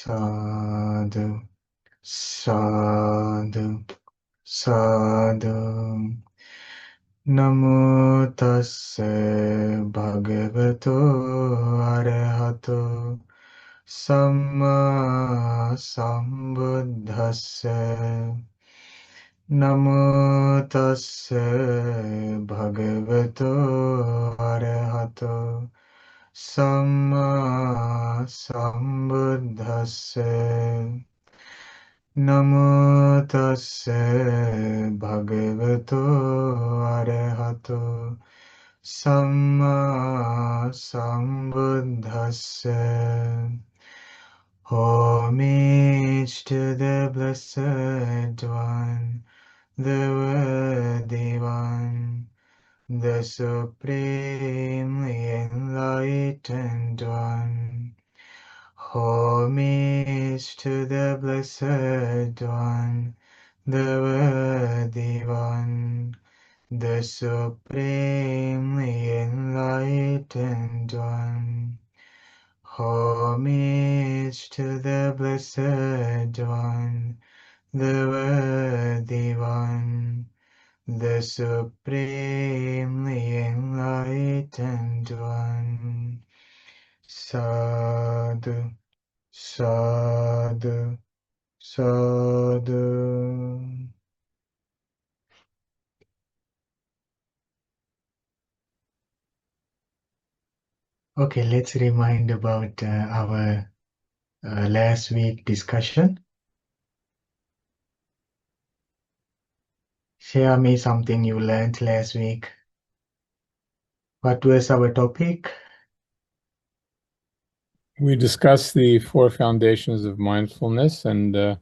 Sadhu, sadhu, sadhu. Namo tassa bhagavato arahato samma sambuddhassa. Namo tassa bhagavato arahato samma sambuddhassa. Namo tassa bhagavato arahato samma sambuddhassa. Homage to the Blessed One, the Worthy One, the Supremely Enlightened One. Homage to the Blessed One, the Worthy One, the Supremely Enlightened One. Homage to the Blessed One, the Worthy One, the Supremely Enlightened One. Sadhu, sadhu, sadhu. Okay, let's remind about our last week discussion. Share me something you learned last week. What was our topic? We discussed the 4 foundations of mindfulness, and the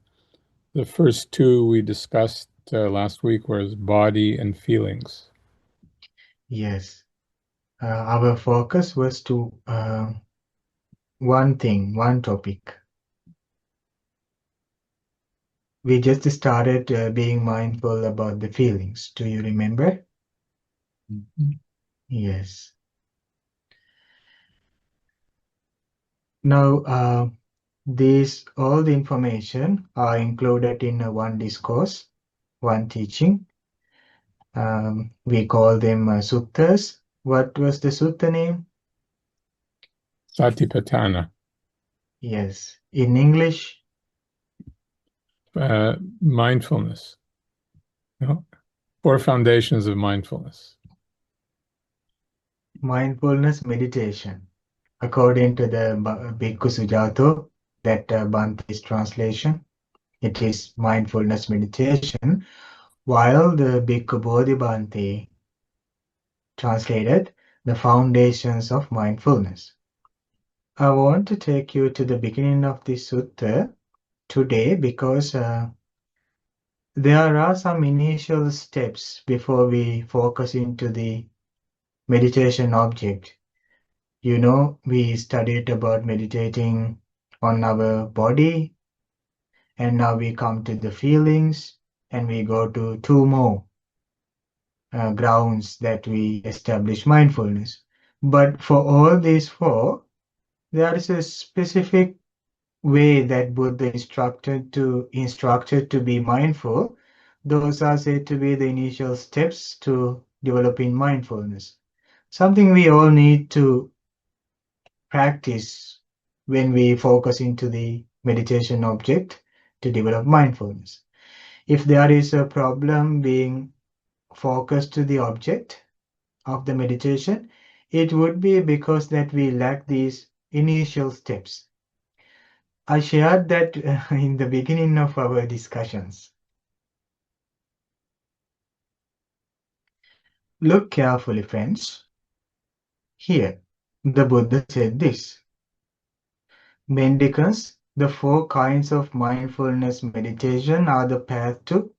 first 2 we discussed last week was body and feelings. Yes. Our focus was to one thing, one topic. We just started being mindful about the feelings. Do you remember? Yes. Now, all the information are included in one discourse, one teaching. We call them suttas. What was the sutta name? Mahāsatipaṭṭhāna. Yes. In English? Mindfulness. No? 4 foundations of mindfulness. Mindfulness meditation. According to the Bhikkhu Sujato, that Bhante's translation, it is mindfulness meditation, while the Bhikkhu Bodhi Bhante translated the foundations of mindfulness. I want to take you to the beginning of this sutta today because there are some initial steps before we focus into the meditation object. You know, we studied about meditating on our body, and now we come to the feelings, and we go to 2 more grounds that we establish mindfulness. But for all these 4, there is a specific way that Buddha instructed to be mindful. Those are said to be the initial steps to developing mindfulness. Something we all need to practice when we focus into the meditation object to develop mindfulness. If there is a problem being focused to the object of the meditation, it would be because that we lack these initial steps. I shared that in the beginning of our discussions. Look carefully, friends. Here, the Buddha said this. Mendicants, the 4 kinds of mindfulness meditation are the path to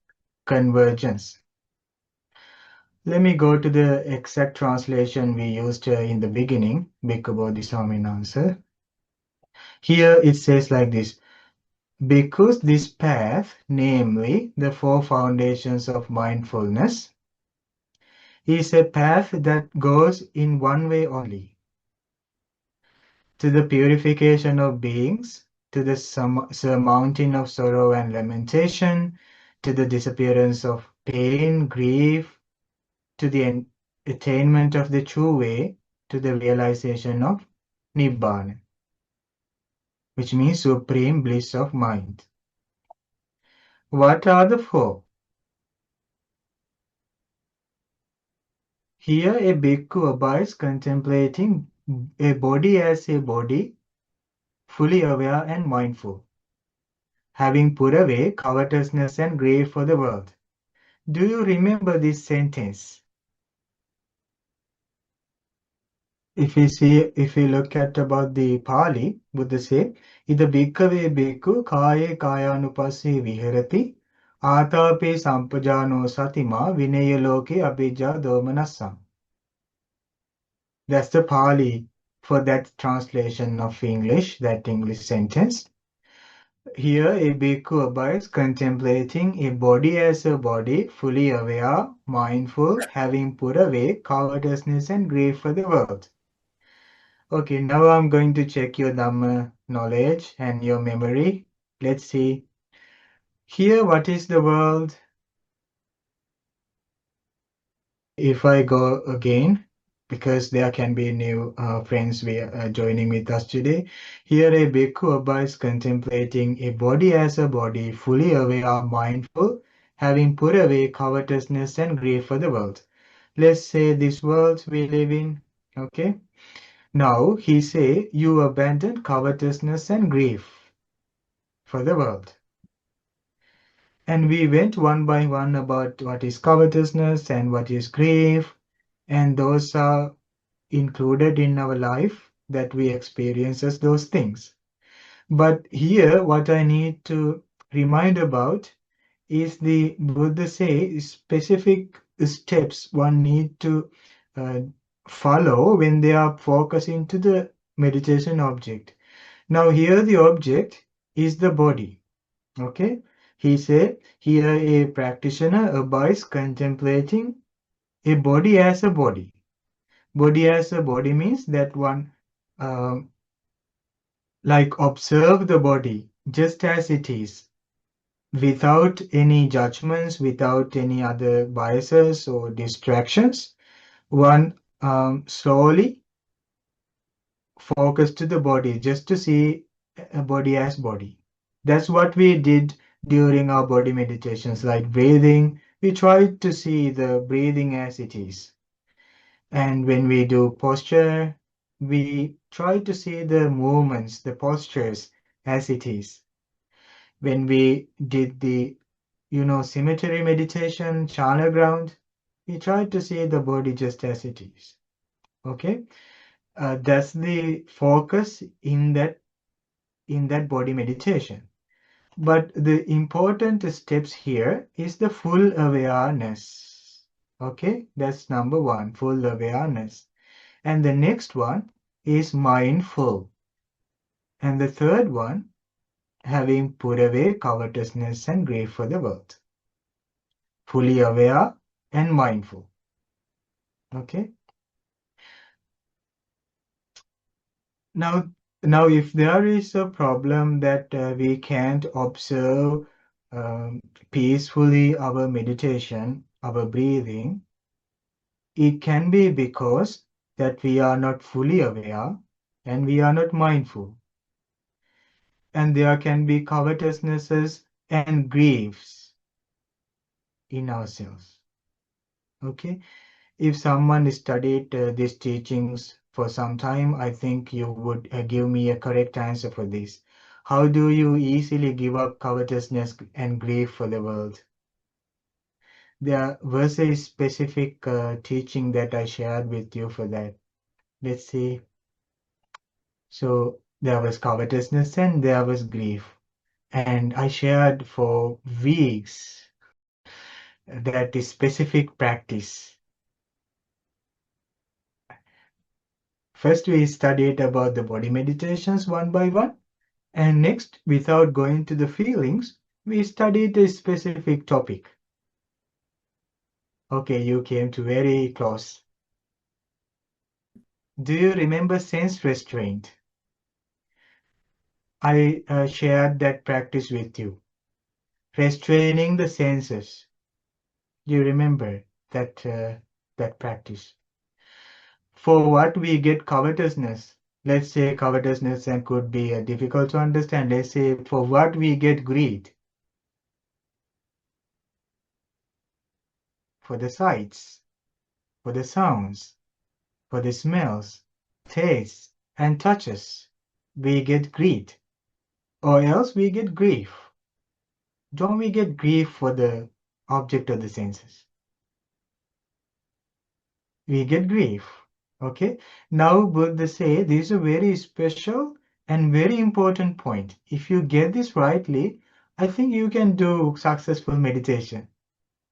convergence. Let me go to the exact translation we used in the beginning, Bhikkhu Bodhisattva's answer. Here it says like this. Because this path, namely the 4 foundations of mindfulness, is a path that goes in one way only, to the purification of beings to the surmounting of sorrow and lamentation, to the disappearance of pain, grief, to the attainment of the true way, to the realization of Nibbana, which means supreme bliss of mind. What are the four? Here a bhikkhu abides contemplating a body as a body, fully aware and mindful, having put away covetousness and grief for the world. Do you remember this sentence? If we look at about the Pali, Buddha say, "Ida bhikkhave bhikkhu kāye kāyanupassī viharati, ātāpe sampajāno satima vinaya loke abhijja domanassam." That's the Pali for that translation of English, that English sentence. Here, a bhikkhu abides contemplating a body as a body, fully aware, mindful, having put away covetousness and grief for the world. Okay, now I'm going to check your Dhamma knowledge and your memory. Let's see. Here, what is the world? If I go again, because there can be new friends joining with us today. Here, a bhikkhu abides contemplating a body as a body, fully aware, mindful, having put away covetousness and grief for the world. Let's say this world we live in, okay? Now, he say, you abandon covetousness and grief for the world. And we went one by one about what is covetousness and what is grief, and those are included in our life that we experience as those things. But here, what I need to remind about is the Buddha say specific steps one need to uh, follow when they are focusing to the meditation object. Now here the object is the body. Okay, he said here a practitioner abides contemplating a body as a body. Body as a body means that one like observe the body just as it is, without any judgments, without any other biases or distractions. One slowly focus to the body just to see a body as body. That's what we did during our body meditations, like breathing. We tried to see the breathing as it is. And when we do posture, we try to see the movements, the postures as it is. When we did the, symmetry meditation, chana ground, we try to see the body just as it is. Okay, that's the focus in that body meditation. But the important steps here is the full awareness. Okay, that's number one, full awareness. And the next one is mindful. And the third one, having put away covetousness and grief for the world. Fully aware and mindful. Okay. Now, if there is a problem that we can't observe peacefully our meditation, our breathing, it can be because that we are not fully aware and we are not mindful. And there can be covetousnesses and griefs in ourselves. Okay, if someone studied these teachings for some time, I think you would give me a correct answer for this. How do you easily give up covetousness and grief for the world? There was a specific teaching that I shared with you for that. Let's see. So there was covetousness and there was grief. And I shared for weeks that is specific practice. First, we studied about the body meditations one by one. And next, without going to the feelings, we studied a specific topic. Okay, you came to very close. Do you remember sense restraint? I shared that practice with you. Restraining the senses. Do you remember that practice? For what we get covetousness. Let's say covetousness and could be difficult to understand. Let's say for what we get greed. For the sights, for the sounds, for the smells, tastes, and touches, we get greed. Or else we get grief. Don't we get grief for the object of the senses? We get grief. Okay. Now Buddha say this is a very special and very important point. If you get this rightly, I think you can do successful meditation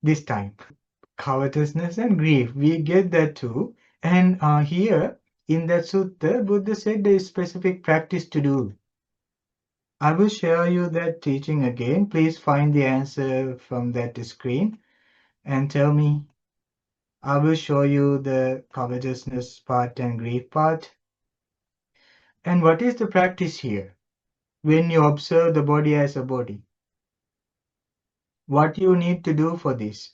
this time. Covetousness and grief, we get that too. And here in that sutta, Buddha said there is specific practice to do. I will share you that teaching again. Please find the answer from that screen and tell me. I will show you the covetousness part and grief part. And what is the practice here? When you observe the body as a body, what you need to do for this?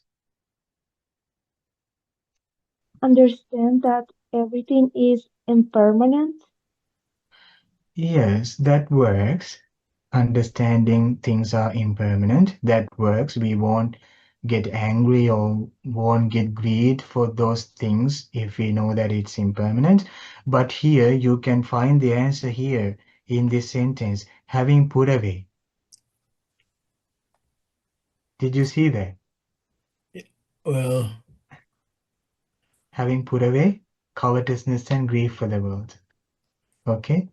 Understand that everything is impermanent. Yes, that works. Understanding things are impermanent, that works. We won't get angry or won't get greed for those things if we know that it's impermanent. But here you can find the answer here in this sentence, having put away. Did you see that? Well, Having put away covetousness and grief for the world. Okay?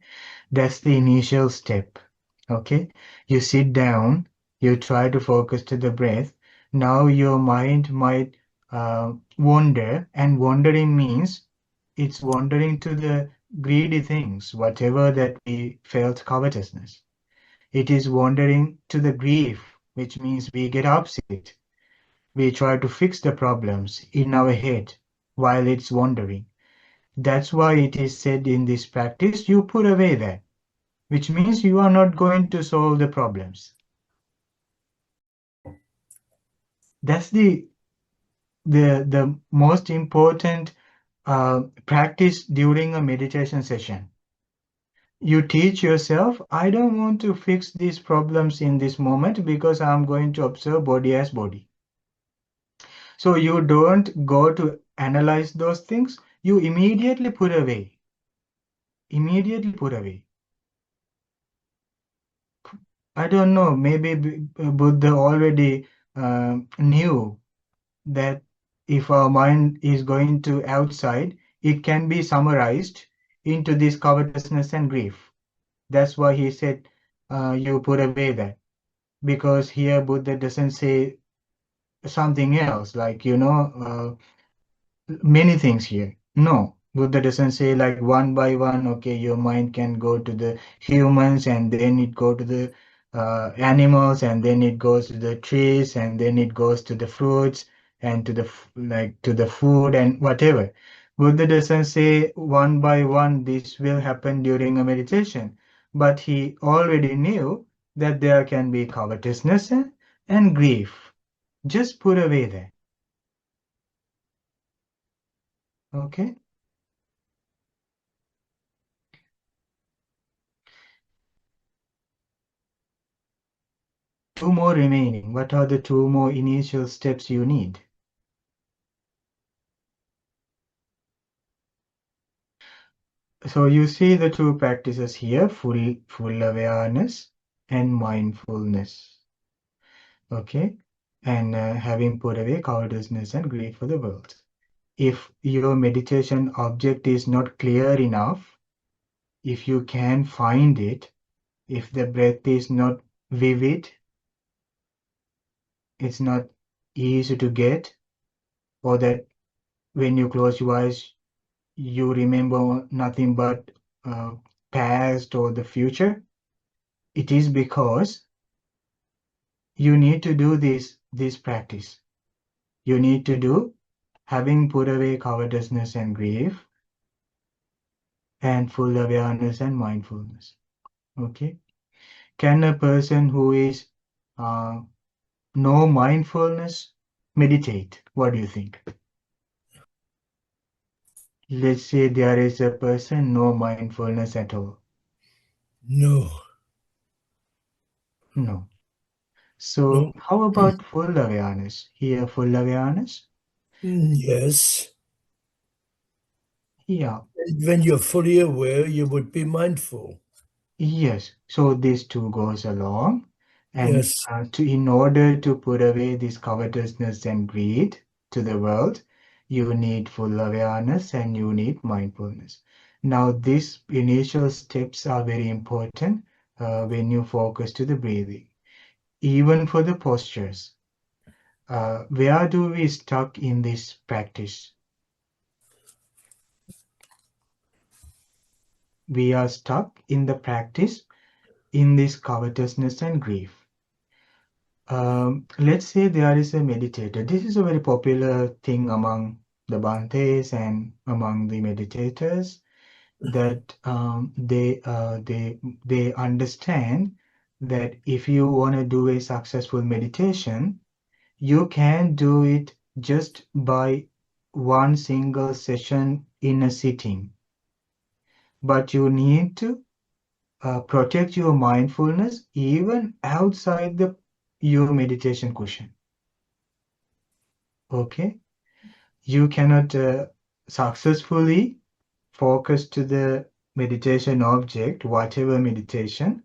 That's the initial step. Okay? You sit down, you try to focus to the breath. Now your mind might wander, and wandering means it's wandering to the greedy things, whatever that we felt covetousness. It is wandering to the grief, which means we get upset. We try to fix the problems in our head while it's wandering. That's why it is said in this practice, you put away that, which means you are not going to solve the problems. That's the most important practice during a meditation session. You teach yourself, I don't want to fix these problems in this moment because I'm going to observe body as body. So you don't go to analyze those things, you immediately put away. Immediately put away. I don't know, maybe Buddha already knew that if our mind is going to outside, it can be summarized into this covetousness and grief. That's why he said you put away that. Because here Buddha doesn't say something else, like, many things here. No, Buddha doesn't say like one by one, okay, your mind can go to the humans and then it go to the animals and then it goes to the trees and then it goes to the fruits and to the to the food and whatever. Buddha doesn't say one by one this will happen during a meditation, but he already knew that there can be covetousness and grief. Just put away that. Okay. Two more remaining. What are the two more initial steps you need? So you see the two practices here, full awareness and mindfulness. Okay? And having put away covetousness and grief for the world. If your meditation object is not clear enough, if you can find it, if the breath is not vivid, it's not easy to get, or that when you close your eyes, you remember nothing but past or the future, it is because you need to do this practice. You need to do having put away covetousness and grief and full awareness and mindfulness. Okay. Can a person who is no mindfulness meditate? What do you think? Let's say there is a person no mindfulness at all. No. No. So No. how about full awareness? Here, full awareness? Yes. Yeah. When you're fully aware, you would be mindful. Yes. So this too goes along. And Yes. in order to put away this covetousness and greed to the world, you need full awareness and you need mindfulness. Now, these initial steps are very important when you focus to the breathing. Even for the postures, where do we stuck in this practice? We are stuck in the practice in this covetousness and grief. Let's say there is a meditator. This is a very popular thing among the Bhantes and among the meditators that they understand that if you want to do a successful meditation, you can do it just by one single session in a sitting, but you need to protect your mindfulness even outside your meditation cushion. Okay, you cannot successfully focus to the meditation object, whatever meditation.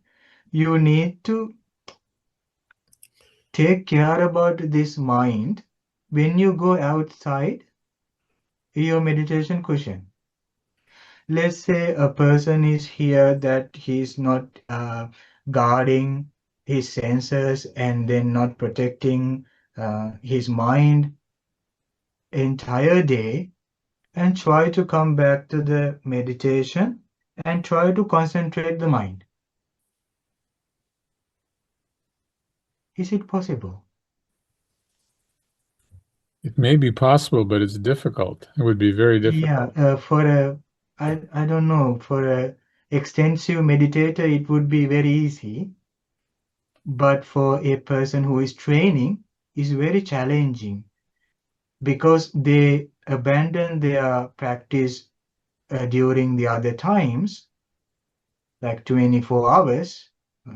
You need to take care about this mind when you go outside your meditation cushion. Let's say a person is here that he is not guarding his senses and then not protecting his mind entire day, and try to come back to the meditation and try to concentrate the mind. Is it possible? It may be possible, but it's difficult. It would be very difficult. Yeah, I don't know, for a extensive meditator, it would be very easy. But for a person who is training, it's very challenging because they abandon their practice during the other times, like 24 hours,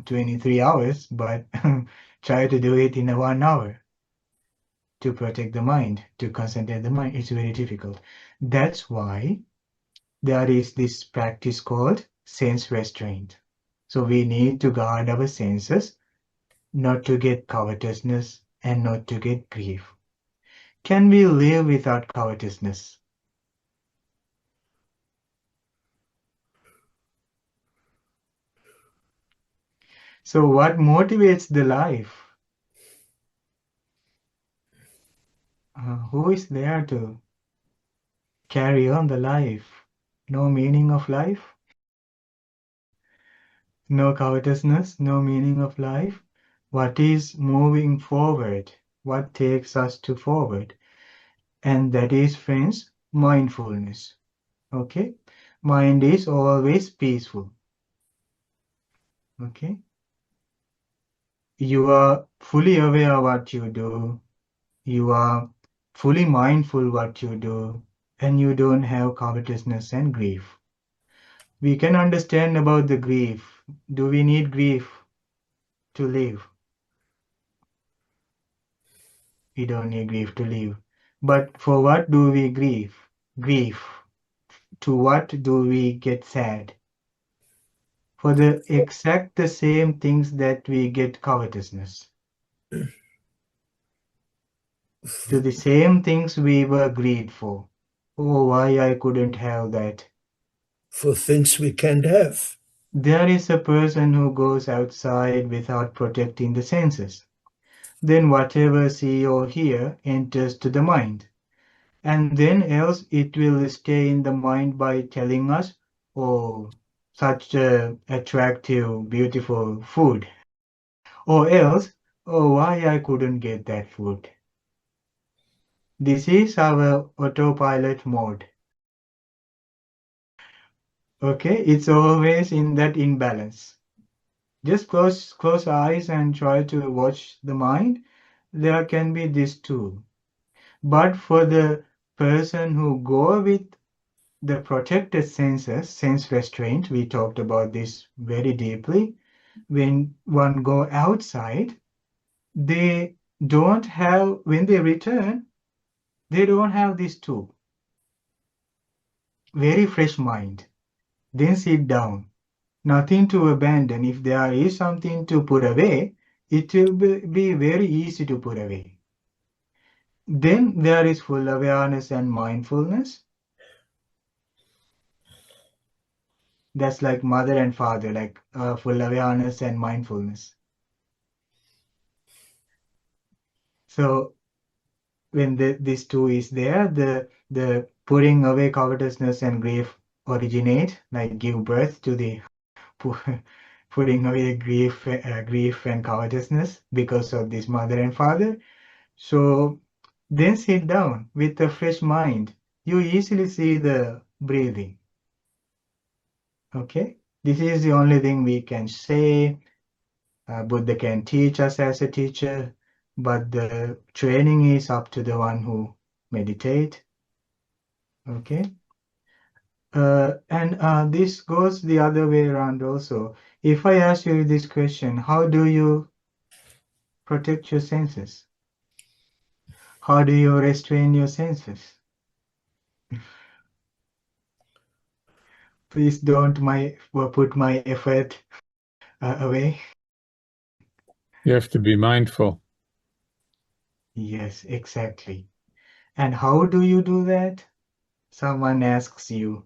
23 hours, but try to do it in a 1 hour to protect the mind, to concentrate the mind. It's very difficult. That's why there is this practice called sense restraint. So we need to guard our senses not to get covetousness and not to get grief. Can we live without covetousness? So what motivates the life? Who is there to carry on the life? No meaning of life? No covetousness, no meaning of life? What is moving forward? What takes us to forward? And that is, friends, mindfulness. Okay? Mind is always peaceful. Okay? You are fully aware what you do. You are fully mindful what you do. And you don't have covetousness and grief. We can understand about the grief. Do we need grief to live? We don't need grief to live. But for what do we grieve? Grief. To what do we get sad? For the exact the same things that we get covetousness. To the same things we were greed for. Oh, why I couldn't have that. For things we can't have. There is a person who goes outside without protecting the senses. Then whatever see or hear enters to the mind. And then else it will stay in the mind by telling us, oh, such a attractive, beautiful food. Or else, oh, why I couldn't get that food. This is our autopilot mode. Okay, it's always in that imbalance. Just close eyes and try to watch the mind. There can be this too. But for the person who go with the protected senses, sense restraint, we talked about this very deeply. When one go outside, they don't have, when they return, they don't have this too. Very fresh mind. Then sit down. Nothing to abandon. If there is something to put away, it will be very easy to put away. Then there is full awareness and mindfulness. That's like mother and father, like full awareness and mindfulness. So when these two is there, the putting away covetousness and grief originate, like give birth to the putting away grief and covetousness because of this mother and father. So then sit down with a fresh mind. You easily see the breathing. Okay, this is the only thing we can say. Buddha can teach us as a teacher, but the training is up to the one who meditate. Okay, and this goes the other way around also. If I ask you this question, how do you protect your senses? How do you restrain your senses? Please don't put my effort away. You have to be mindful. Yes, exactly. And how do you do that? Someone asks you,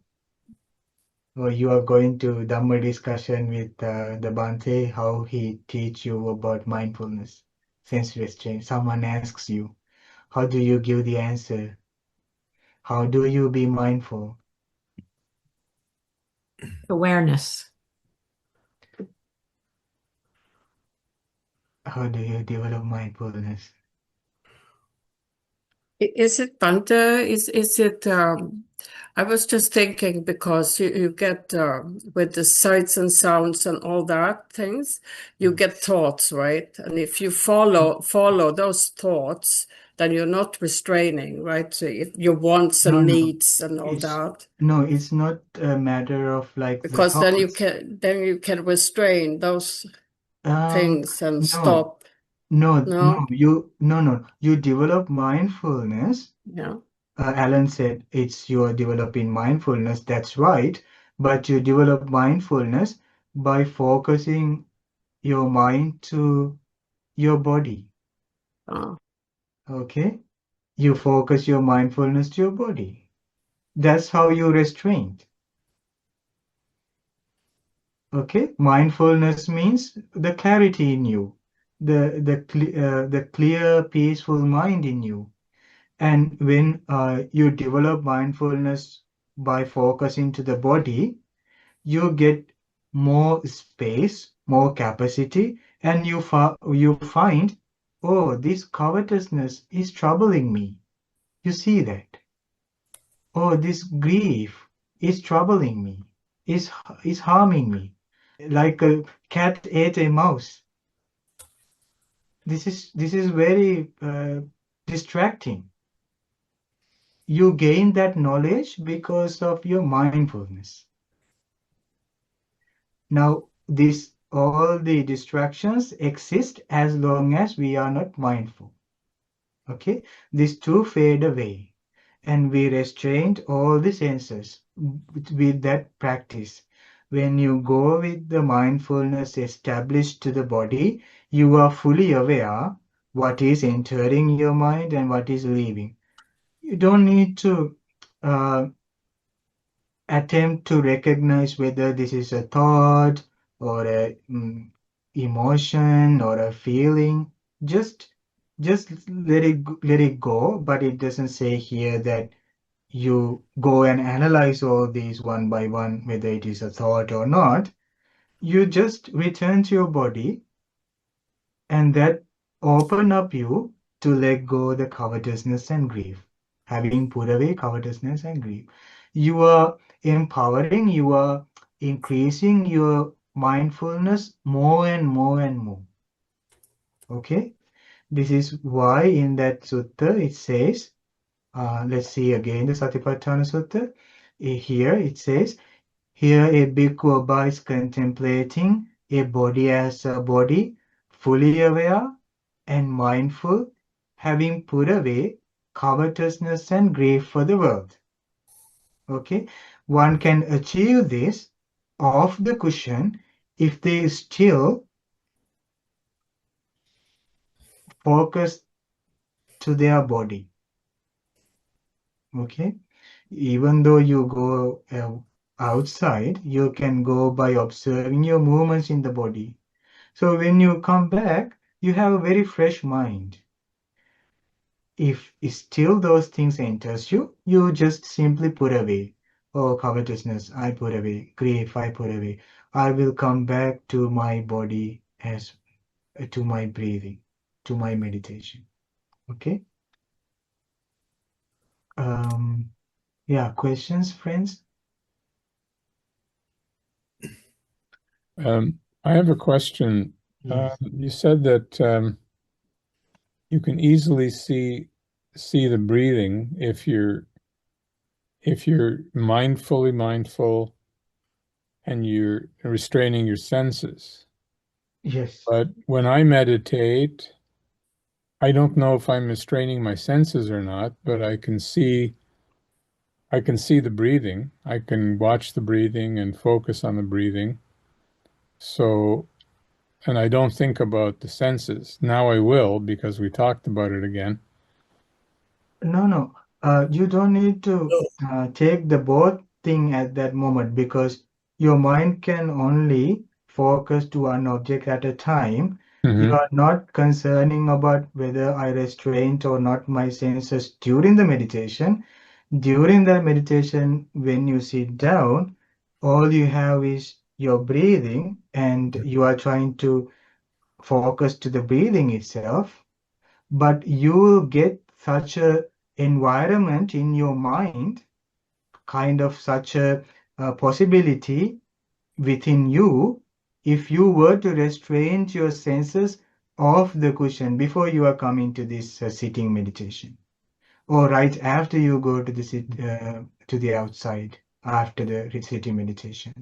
or you are going to Dhamma discussion with the Bhante, how he teach you about mindfulness, sense restraint. Someone asks you, how do you give the answer? How do you be mindful? Awareness. How do you develop mindfulness? Is it Bhante? Is it? I was just thinking because you get with the sights and sounds and all that things, you get thoughts, right? And if you follow those thoughts, then you're not restraining, right? So if your wants and No, needs and all that, no, it's not a matter of like the because then you thoughts. can restrain those things and No, stop. no, No, you develop mindfulness. yeah. Alan said it's you are developing mindfulness. That's right. But you develop mindfulness by focusing your mind to your body. Okay? You focus your mindfulness to your body. That's how you restrain. Okay? Mindfulness means the clarity in you, the clear, peaceful mind in you. And when you develop mindfulness by focusing to the body, you get more space, more capacity, and you find, oh, this covetousness is troubling me. You see that. Oh, this grief is troubling me, is harming me. Like a cat ate a mouse. This is very distracting. You gain that knowledge because of your mindfulness. Now, all the distractions exist as long as we are not mindful. Okay, these two fade away, and we restrained all the senses with that practice. When you go with the mindfulness established to the body, you are fully aware what is entering your mind and what is leaving. You don't need to attempt to recognize whether this is a thought or a emotion or a feeling. Just let it go. But it doesn't say here that you go and analyze all these one by one, whether it is a thought or not. You just return to your body, and that open up you to let go the covetousness and grief. Having put away covetousness and grief, you are empowering, you are increasing your mindfulness more and more and more. Okay? This is why in that sutta it says, let's see again the Satipatthana Sutta. Here it says, here a bhikkhu abides contemplating a body as a body, fully aware and mindful, having put away covetousness and grief for the world. Okay, one can achieve this off the cushion if they still focus to their body. Okay, even though you go outside, you can go by observing your movements in the body. So when you come back, you have a very fresh mind. If still those things enters you, you just simply put away. Oh, covetousness, I put away. Grief, I put away. I will come back to my body as to my breathing, to my meditation. Okay. Yeah, questions, friends? I have a question. Yes. You said that you can easily see the breathing if you're mindfully mindful and you're restraining your senses. Yes. But when I meditate, I don't know if I'm restraining my senses or not, but I can see the breathing. I can watch the breathing and focus on the breathing. So, and I don't think about the senses. Now I will, because we talked about it again. No. You don't need to No. take the both thing at that moment because your mind can only focus to one object at a time. You are not concerning about whether I restrained or not my senses during the meditation. During the meditation, when you sit down, all you have is your breathing, and you are trying to focus to the breathing itself. But you will get such a environment in your mind, kind of such a possibility within you, if you were to restrain your senses off the cushion before you are coming to this sitting meditation, or right after you go to the outside after the sitting meditation.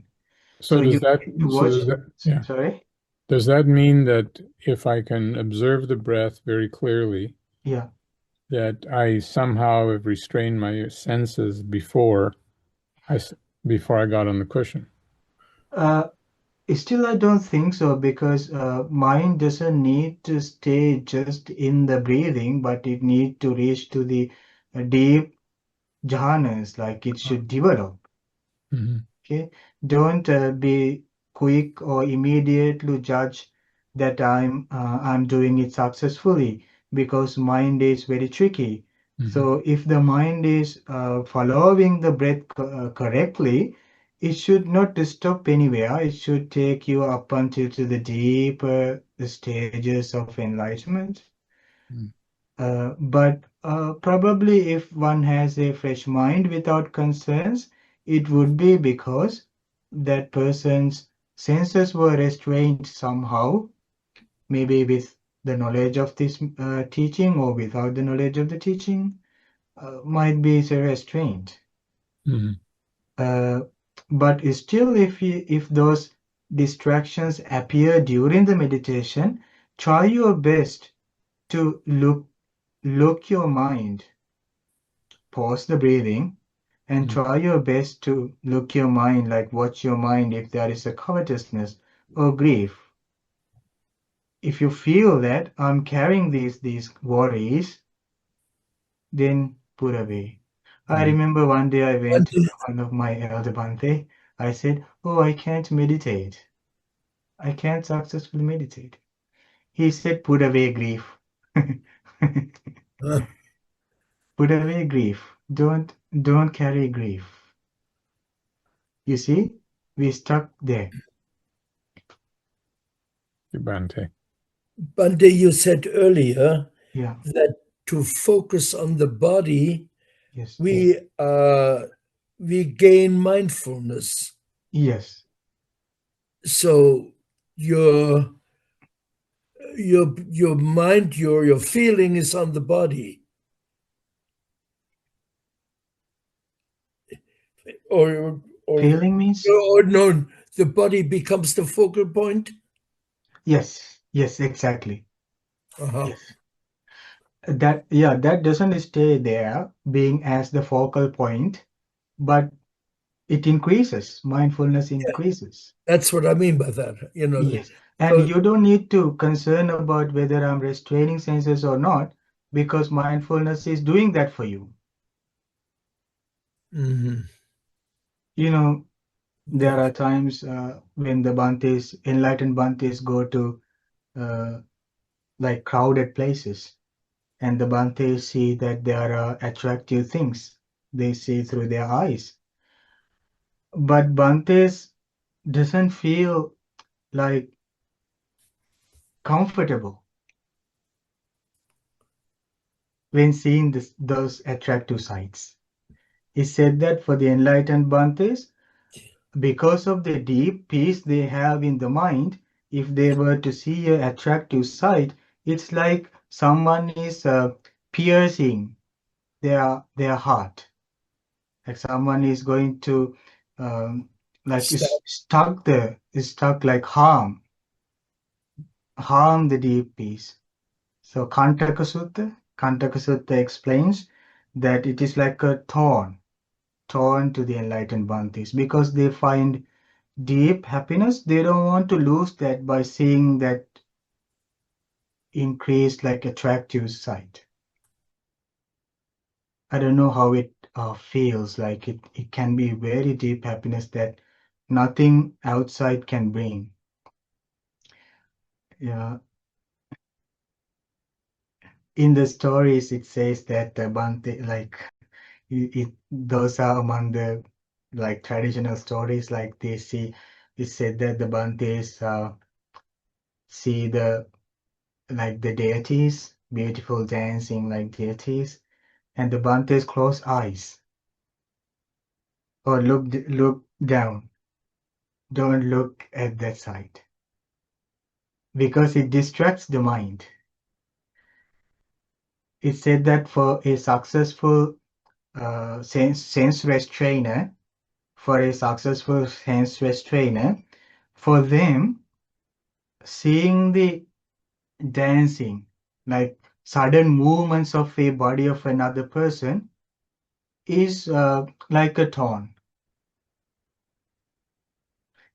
So You does that, need to watch. yeah. Sorry? Does that mean that if I can observe the breath very clearly, Yeah. that I somehow have restrained my senses before I got on the cushion? Still, I don't think so because mind doesn't need to stay just in the breathing, but it need to reach to the deep jhanas, like it should develop. Okay, don't be quick or immediately judge that I'm doing it successfully because mind is very tricky. So if the mind is following the breath correctly, it should not stop anywhere. It should take you up until to the deeper the stages of enlightenment. But probably if one has a fresh mind without concerns, it would be because that person's senses were restrained somehow, maybe with the knowledge of this teaching or without the knowledge of the teaching, might be restrained. But still, if those distractions appear during the meditation, try your best to look your mind, pause the breathing, and try your best to look your mind, like watch your mind if there is a covetousness or grief. If you feel that I'm carrying these worries, then put away. I remember one day I went to one of my elder Bhante. I said, "Oh, I can't meditate. I can't successfully meditate." He said, "Put away grief." Put away grief. Don't carry grief. You see, we stuck there. Bhante. Bhante, you said earlier Yeah. that to focus on the body, Yes. we gain mindfulness. Yes. So your mind, your feeling is on the body, or Feeling means? or no, the body becomes the focal point. Yes, yes, exactly. Uh-huh. Yes. That doesn't stay there being as the focal point, but it increases. Mindfulness increases. That's what I mean by that. Yes. And So, you don't need to concern about whether I'm restraining senses or not, because mindfulness is doing that for you. mhm. You know, there are times when the Bhantes, enlightened Bhantes, go to like crowded places, and the Bhantes see that there are attractive things. They see through their eyes. But Bhantes doesn't feel like comfortable when seeing those attractive sights. He said that for the enlightened Bhantes, because of the deep peace they have in the mind, if they were to see an attractive sight, it's like someone is piercing their heart, like someone is going to like Stop. is stuck like harm the deep peace. So Kantaka Sutta explains that it is like a thorn to the enlightened Bhantis, because they find deep happiness. They don't want to lose that by seeing that increased like attractive sight. I don't know how it feels like. It can be very deep happiness that nothing outside can bring. Yeah. In the stories, it says that Bhante, like those are among the like traditional stories. Like they see, it said that the Bhantes see the deities, beautiful dancing like deities, and the Bhantes close eyes or look down. Don't look at that side because it distracts the mind. It said that for a successful sense restrainer, for them, seeing the dancing, like sudden movements of a body of another person, is like a thorn,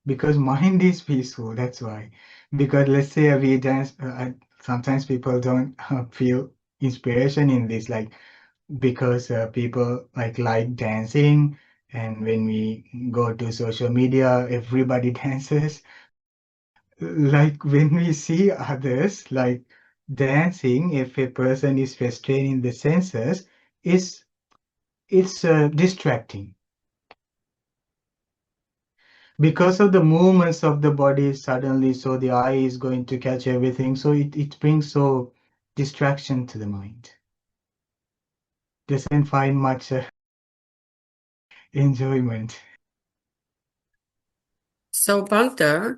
because mind is peaceful. That's why. Because let's say we dance, sometimes people don't feel inspiration in this, like because people like dancing, and when we go to social media, everybody dances. Like when we see others like dancing, if a person is restraining the senses, is it's distracting because of the movements of the body suddenly. So the eye is going to catch everything. So it brings so distraction to the mind. Doesn't find much enjoyment. So, Bante,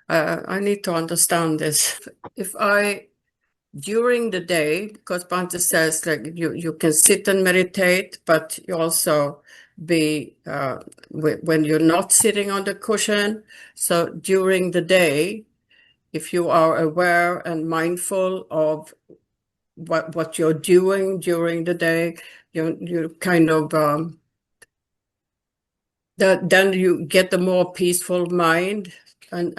I need to understand this. If during the day, because Bante says like you can sit and meditate, but you also be when you're not sitting on the cushion. So during the day, if you are aware and mindful of what you're doing during the day, you kind of then you get a more peaceful mind, and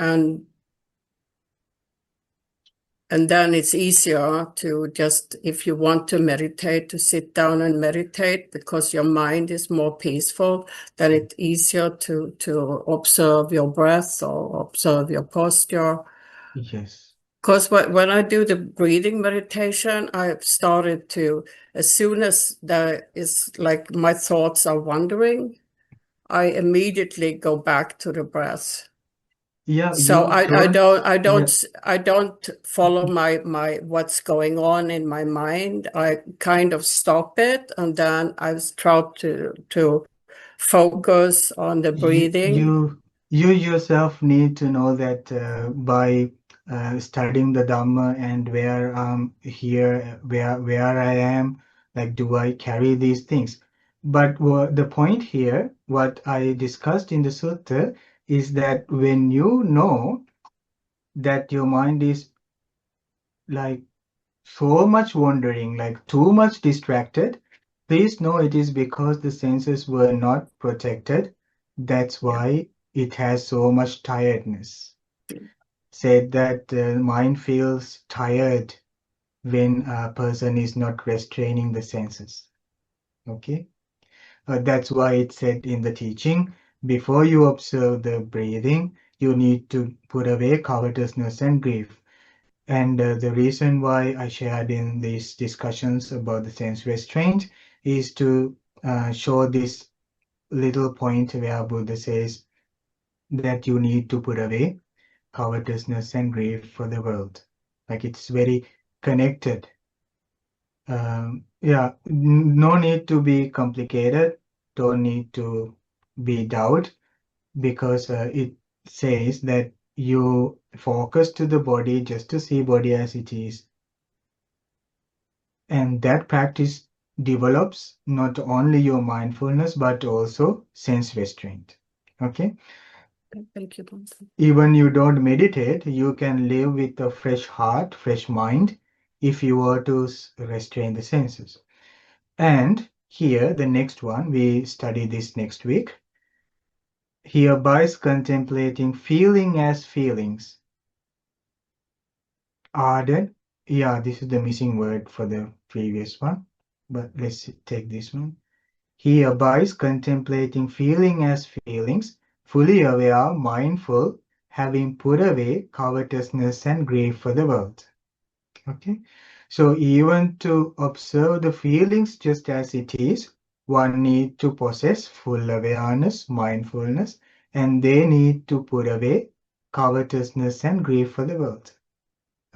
then it's easier to just, if you want to meditate, to sit down and meditate because your mind is more peaceful. Then it's easier to observe your breath or observe your posture. Yes. Because when I do the breathing meditation, I've started to, as soon as there is like my thoughts are wandering, I immediately go back to the breath. Yeah, So you don't. I don't follow my what's going on in my mind. I kind of stop it, and then I try to focus on the breathing. You yourself need to know that by studying the Dhamma and where I'm here, where I am, like do I carry these things? But the point here, what I discussed in the sutta, is that when you know that your mind is like so much wandering, like too much distracted, please know it is because the senses were not protected. That's Yeah. why it has so much tiredness. Said that the mind feels tired when a person is not restraining the senses. Okay, that's why it said in the teaching, before you observe the breathing, you need to put away covetousness and grief. And the reason why I shared in these discussions about the sense restraint is to show this little point where Buddha says that you need to put away covetousness and grief for the world. Like it's very connected. Yeah, no need to be complicated. Don't need to be doubt because it says that you focus to the body just to see body as it is. And that practice develops not only your mindfulness but also sense restraint. Okay. Thank you, Bhante. Even you don't meditate, you can live with a fresh heart, fresh mind, if you were to restrain the senses. And here, the next one, we study this next week. Hereby is contemplating feeling as feelings. Ardent, yeah, this is the missing word for the previous one, but let's take this one. He abides contemplating feeling as feelings, fully aware, mindful, having put away covetousness and grief for the world. Okay, so even to observe the feelings just as it is, one need to possess full awareness, mindfulness, and they need to put away covetousness and grief for the world.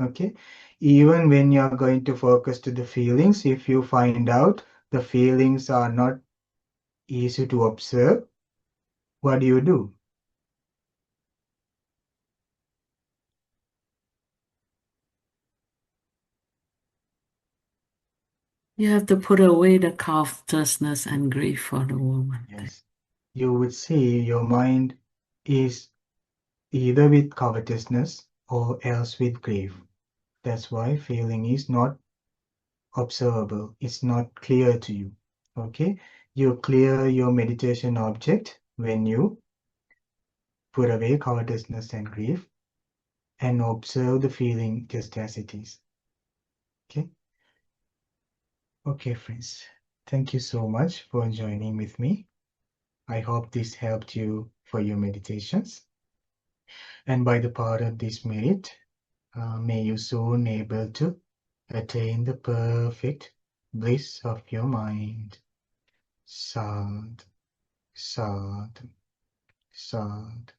Okay, even when you are going to focus to the feelings, if you find out the feelings are not easy to observe, what do you do? You have to put away the covetousness and grief for the woman. Yes, you would see your mind is either with covetousness or else with grief. That's why feeling is not observable. It's not clear to you. Okay, you clear your meditation object when you put away covetousness and grief and observe the feeling just as it is. Okay. Okay, friends. Thank you so much for joining with me. I hope this helped you for your meditations. And by the power of this merit, may you soon able to attain the perfect bliss of your mind. Sad, sad, sad.